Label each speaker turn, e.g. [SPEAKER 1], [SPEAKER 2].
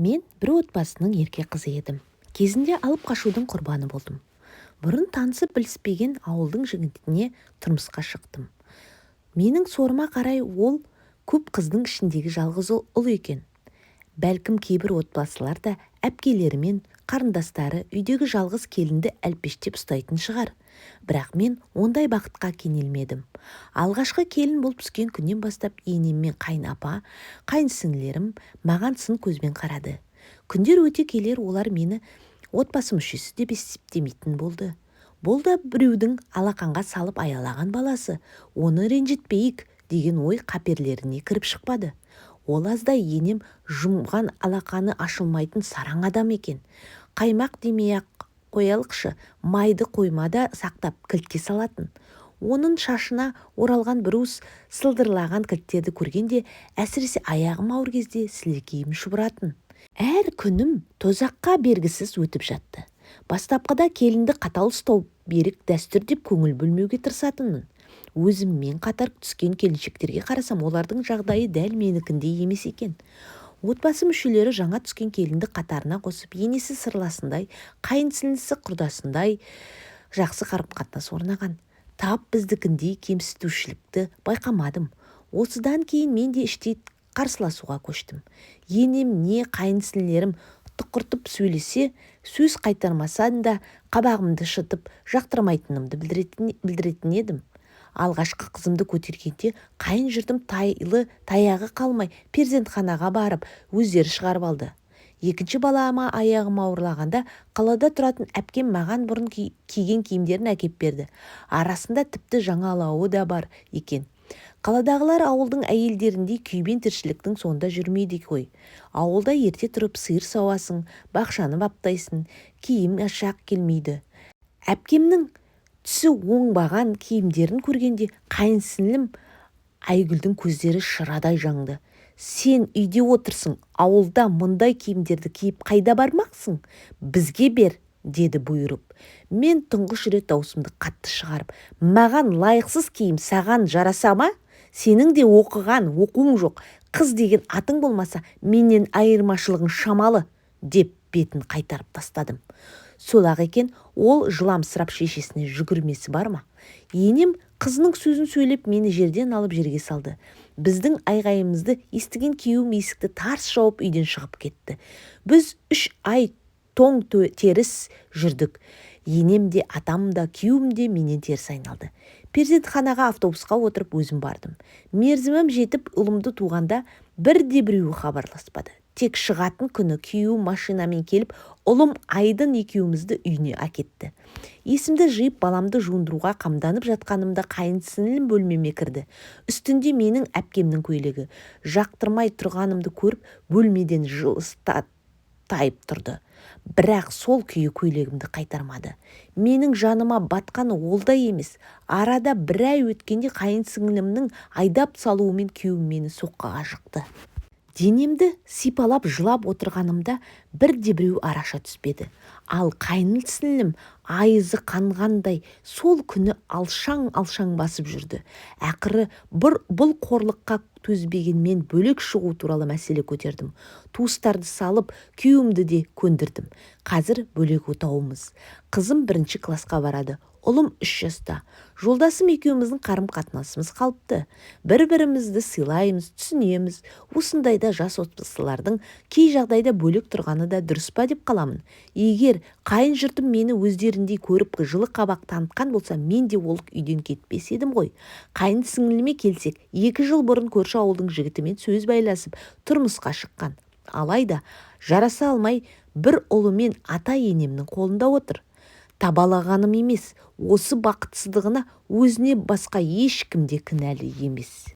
[SPEAKER 1] Мен бір отбасының ерке қызы едім. Кезінде алып қашудың құрбаны болдым. Бұрын танысып біліспеген ауылдың жігітіне тұрмысқа шықтым. Менің сорыма қарай ол көп қыздың ішіндегі жалғыз ұл екен. Бәлкім кейбір отбасылар да әпкелері мен қарындастары үйдегі жалғыз келінді әлпештеп ұстайтын шығар. Бірақ мен ондай бақытқа кенелмедім. Алғашқы келін болып түскен күннен бастап енем мен қайынапа, қайынсіңлерім маған сын көзбен қарады. Күндер өте келер олар мені отбасы мүшесі деп есептемейтін болды. Бұл да біреудің алақанға салып аялаған баласы, оны ренжітпейік деген ой қаперлеріне кіріп шықпады. Ол аздай енем жұмған алақаны ашылмайтын сараң адам екен. Қаймақ демей-ақ қоялықшы, майды қоймада сақтап кілтке салатын. Оның шашына оралған бір уыс сылдырлаған кілттерді көргенде әсіресе аяғым ауыр кезде сілекейім шұбыратын. Әр күнім тозаққа бергісіз өтіп жатты. Бастапқыда келінді қатал ұстау берік дәстүр деп көңіл бөлмеуге тырысатынмын. Өзіммен қатар түскен келіншектерге қарасам, олардың жағдайы дәл менікіндей емес екен. Отбасы мүшелері жаңа түскен келінді қатарына қосып, енесі сырласындай, қайынсіңлісі құрдасындай жақсы қарым-қатынас орнаған. Тап біздікіндей кемсітушілікті байқамадым. Осыдан кейін мен де іштей қарсыласуға көштім. Енем не қайынсіңлерім тұқыртып сөйлесе, сөз қайтармасан да қабағымды шытып жақтырмайтынымды білдіретін едім. Алғашқы қызымды көтергенде қайын жұртым таяғы қалмай перзентханаға барып өздері шығарып алды. Екінші балама аяғым ауырлағанда қалада тұратын әпкем маған бұрын киген киімдерін әкеп берді. Арасында тіпті жаңалауы да бар екен. Қаладағылар ауылдың әйелдеріндей күйбен тіршіліктің сонда жүрмейді ғой. Ауылда ерте тұрып сиыр сауасың, бақшаны баптайсың, киім ашақ келмейді. Әпкемнің түсі оңбаған киімдерін көргенде қайынсіңлім Айгүлдің көздері шырадай жанды. Сен үйде отырсың, ауылда мұндай киімдерді киіп қайда бармақсың? Бізге бер, деді бұйырып. Мен тұңғыш рет даусымды қатты шығарып, маған лайықсыз киім саған жараса ма? Сенің де оқуың жоқ, қыз деген атың болмаса, менен айырмашылығың шамалы, деп бетін қайтарып тастадым. Сол-ақ екен, ол жыламсырап шешесіне жүгірмесі бар ма? Енем қызының сөзін сөйлеп мені жерден алып жерге салды. Біздің айғайымызды естіген күйеуім есікті тарс жауып үйден шығып кетті. Біз 3 ай тоң теріс жүрдік. Енем де, атам да, күйеуім де менен теріс айналды. Перзентханаға автобусқа отырып өзім бардым. Мерзімім жетіп ұлымды туғанда бірде-біреуі хабарласпады. Тек шығатын күні күйеуім машинамен келіп, ұлым Айдын екеумізді үйіне әкетті. Есімді жиып баламды жуындыруға қамданып жатқанымда қайынсіңлім бөлмеме кірді. Үстінде менің әпкемнің көйлегі. Жақтырмай тұрғанымды көріп, бөлмеден жылыстатайып тұрды. Бірақ сол күйі көйлегімді қайтармады. Менің жаныма батқаны ол да емес. Арада бір ай өткенде қайынсіңлімнің айдап салуымен күйеуім мені соққыға жықты. Денемді сипалап жылап отырғанымда бірде-біреу араша түспеді. Ал қайынсіңлім айызы қанғандай сол күні алшаң басып жүрді. Ақыры бұл қорлыққа төзбеген мен бөлек шығу туралы мәселе көтердім. Туыстарды салып, күйеуімді де көндірдім. Қазір бөлек отауымыз. Қызым 1-ші класқа барады. Ұлым 3 жаста. Жолдасым екеуміздің қарым-қатынасымыз қалыпты. Бір-бірімізді сыйлаймыз, түсінеміз. Осындайда жас отбасылардың кей жағдайда бөлек тұрғаны да дұрыс па деп қаламын. Егер қайын жұртым мені өздеріндей көріп жылы қабақ танытқан болса, мен де ол үйден кетпес едім ғой. Қайын сіңліме келсек, 2 жыл бұрын көрші ауылдың жігітімен сөз байласып, тұрмысқа шыққан. Алайда жараса алмай бір ұлымен ата-енемнің қолында отыр. Табалағаным емес, осы бақытсыздығына өзіне басқа ешкім де кінәлі емес.